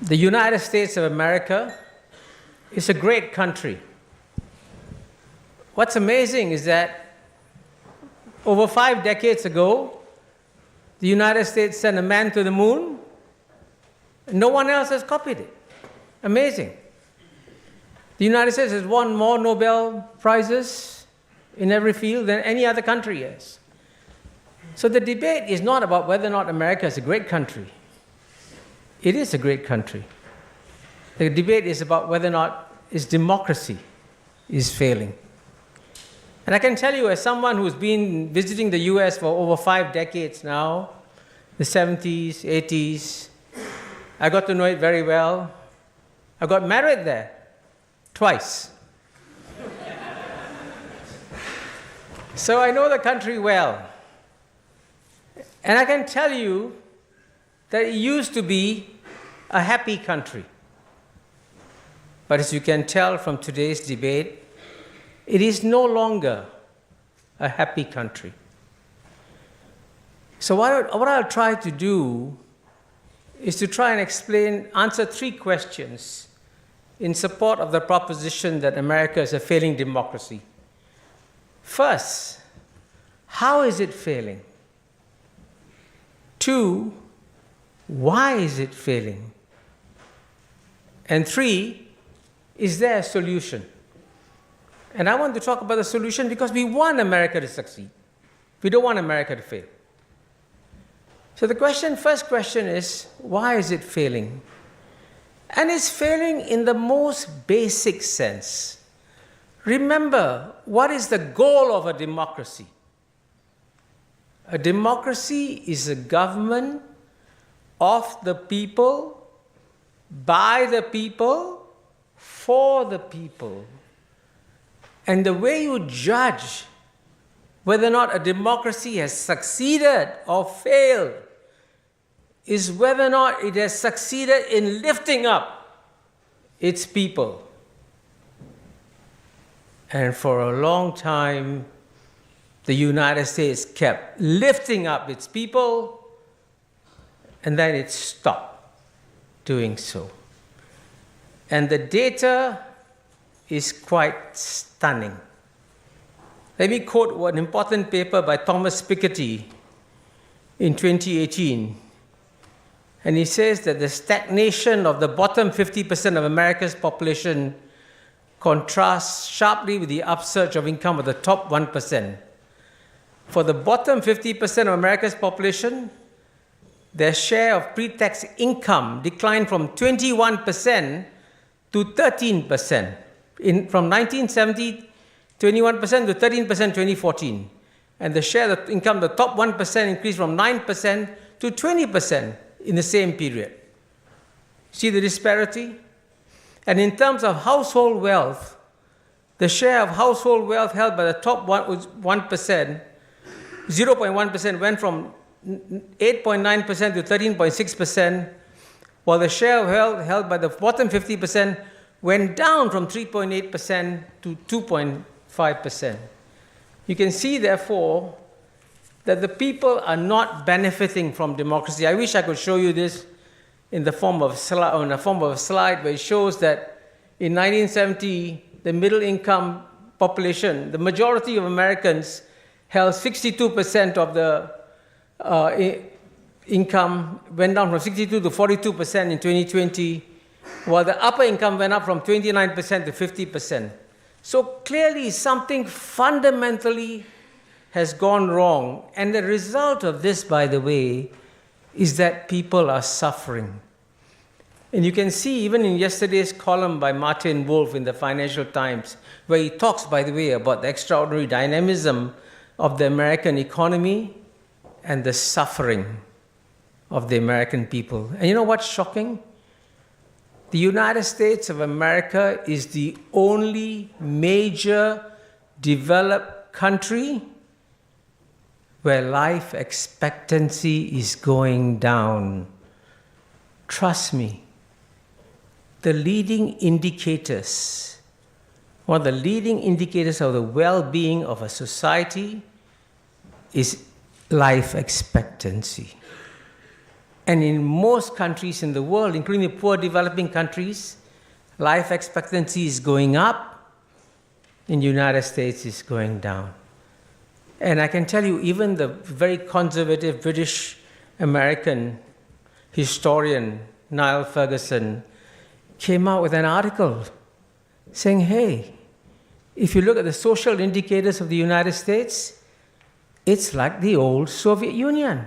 The United States of America is a great country. What's amazing is that over 5 decades ago, the United States sent a man to the moon, and no one else has copied it. Amazing. The United States has won more Nobel Prizes in every field than any other country has. So the debate is not about whether or not America is a great country. It is a great country. The debate is about whether or not its democracy is failing. And I can tell you, as someone who's been visiting the US for over 5 decades now, the 70s, 80s, I got to know it very well. I got married there twice. So I know the country well. And I can tell you that it used to be a happy country. But as you can tell from today's debate, it is no longer a happy country. So what I'll try to do is to try and answer 3 questions in support of the proposition that America is a failing democracy. First, how is it failing? 2, why is it failing? And 3, is there a solution? And I want to talk about the solution because we want America to succeed. We don't want America to fail. So the first question is, why is it failing? And it's failing in the most basic sense. Remember, what is the goal of a democracy? A democracy is a government of the people, by the people, for the people. And the way you judge whether or not a democracy has succeeded or failed is whether or not it has succeeded in lifting up its people. And for a long time, the United States kept lifting up its people, and then it stopped doing so. And the data is quite stunning. Let me quote one important paper by Thomas Piketty in 2018. And he says that the stagnation of the bottom 50% of America's population contrasts sharply with the upsurge of income of the top 1%. For the bottom 50% of America's population, their share of pre-tax income declined from 21% to 13%. From 1970, 21% to 13% 2014. And the share of income, the top 1%, increased from 9% to 20% in the same period. See the disparity? And in terms of household wealth, the share of household wealth held by the top 1%, 0.1%, went from 8.9% to 13.6%, while the share of wealth held by the bottom 50% went down from 3.8% to 2.5%. You can see, therefore, that the people are not benefiting from democracy. I wish I could show you this in the form of a slide where it shows that in 1970, the middle income population, the majority of Americans held 62% of the income, went down from 62 to 42% in 2020, while the upper income went up from 29% to 50%. So clearly something fundamentally has gone wrong. And the result of this, by the way, is that people are suffering. And you can see even in yesterday's column by Martin Wolf in the Financial Times, where he talks, by the way, about the extraordinary dynamism of the American economy and the suffering of the American people. And you know what's shocking? The United States of America is the only major developed country where life expectancy is going down. Trust me, the leading indicators, one of the leading indicators of the well-being of a society is life expectancy. And in most countries in the world, including the poor developing countries, life expectancy is going up. In the United States, it's going down. And I can tell you, even the very conservative British American historian Niall Ferguson came out with an article saying, hey, if you look at the social indicators of the United States, it's like the old Soviet Union.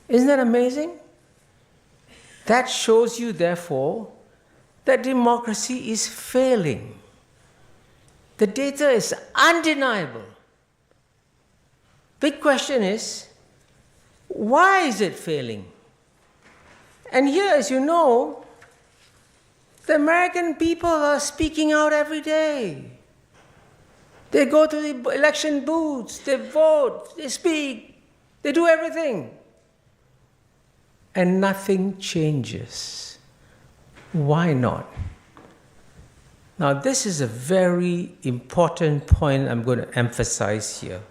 Isn't that amazing? That shows you, therefore, that democracy is failing. The data is undeniable. Big question is, why is it failing? And here, as you know, the American people are speaking out every day. They go to the election booths, they vote, they speak, they do everything. And nothing changes. Why not? Now, this is a very important point I'm going to emphasize here.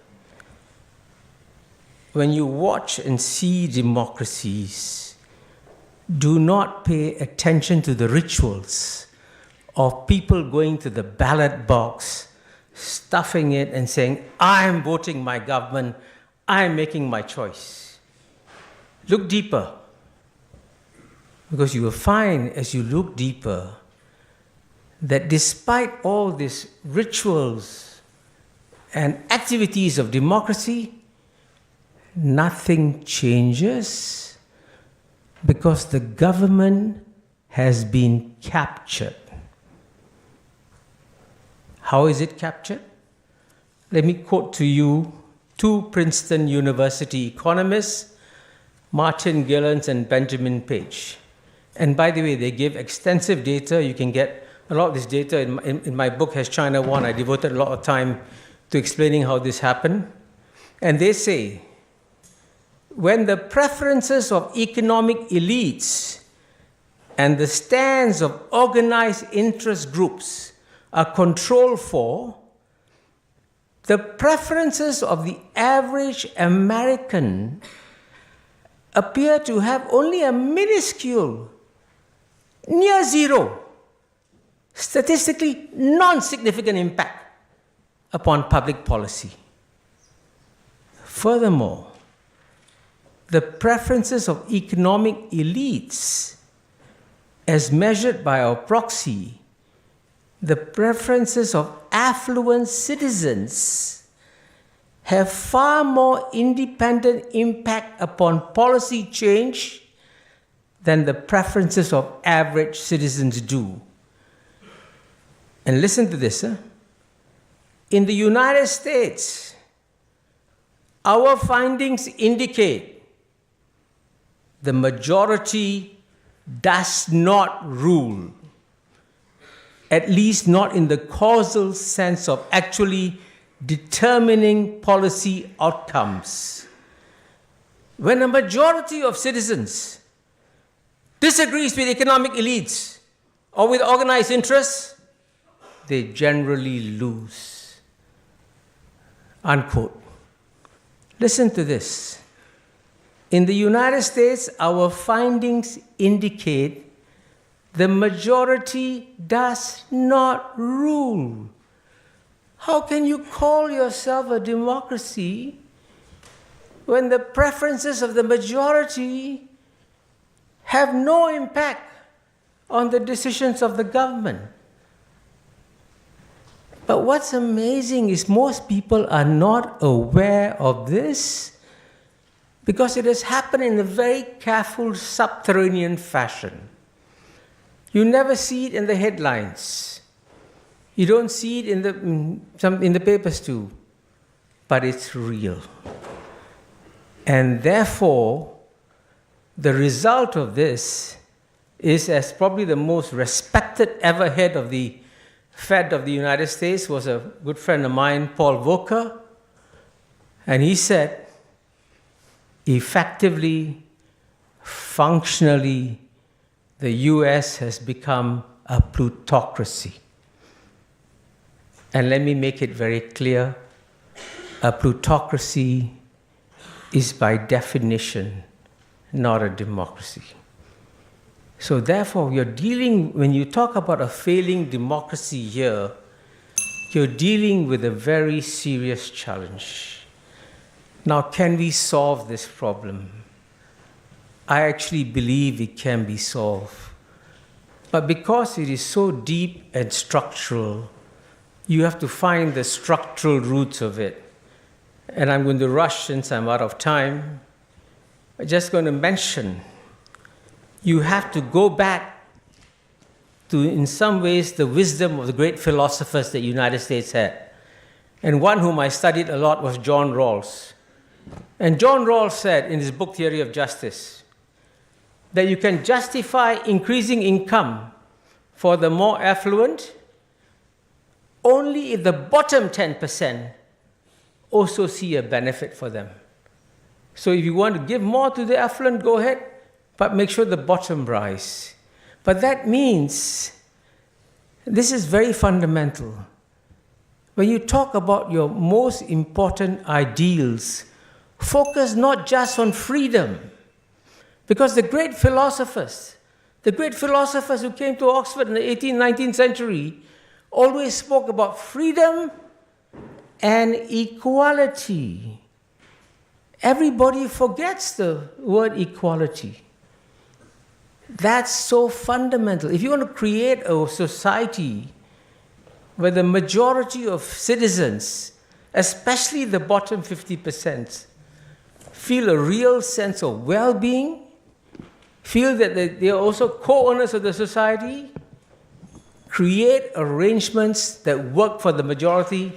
When you watch and see democracies, do not pay attention to the rituals of people going to the ballot box, stuffing it and saying, I'm voting my government, I'm making my choice. Look deeper. Because you will find, as you look deeper, that despite all these rituals and activities of democracy, nothing changes because the government has been captured. How is it captured? Let me quote to you two Princeton University economists, Martin Gilens and Benjamin Page. And by the way, they give extensive data. You can get a lot of this data in my book, Has China Won? I devoted a lot of time to explaining how this happened. And they say, when the preferences of economic elites and the stands of organized interest groups are controlled for, the preferences of the average American appear to have only a minuscule, near zero, statistically non-significant impact upon public policy. Furthermore, the preferences of economic elites, as measured by our proxy, the preferences of affluent citizens, have far more independent impact upon policy change than the preferences of average citizens do. And listen to this. In the United States, our findings indicate the majority does not rule, at least not in the causal sense of actually determining policy outcomes. When a majority of citizens disagrees with economic elites or with organized interests, they generally lose. Unquote. Listen to this. In the United States, our findings indicate the majority does not rule. How can you call yourself a democracy when the preferences of the majority have no impact on the decisions of the government? But what's amazing is most people are not aware of this because it has happened in a very careful subterranean fashion. You never see it in the headlines. You don't see it in the papers too, but it's real. And therefore, the result of this is, as probably the most respected ever head of the Fed of the United States was a good friend of mine, Paul Volcker, and he said, effectively, functionally, the US has become a plutocracy. And let me make it very clear, a plutocracy is by definition not a democracy. So therefore, when you talk about a failing democracy here, you're dealing with a very serious challenge. Now, can we solve this problem? I actually believe it can be solved. But because it is so deep and structural, you have to find the structural roots of it. And I'm going to rush since I'm out of time. I'm just going to mention, you have to go back to, in some ways, the wisdom of the great philosophers that the United States had. And one whom I studied a lot was John Rawls. And John Rawls said in his book, Theory of Justice, that you can justify increasing income for the more affluent only if the bottom 10% also see a benefit for them. So if you want to give more to the affluent, go ahead, but make sure the bottom rise. But that means, this is very fundamental. When you talk about your most important ideals, focus not just on freedom. Because the great philosophers who came to Oxford in the 18th, 19th century always spoke about freedom and equality. Everybody forgets the word equality. That's so fundamental. If you want to create a society where the majority of citizens, especially the bottom 50%, feel a real sense of well-being, feel that they are also co-owners of the society, create arrangements that work for the majority,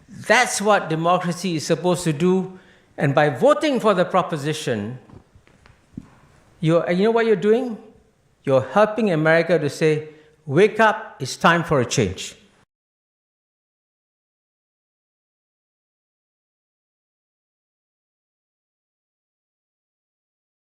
that's what democracy is supposed to do. And by voting for the proposition, you know what you're doing? You're helping America to say, wake up, it's time for a change.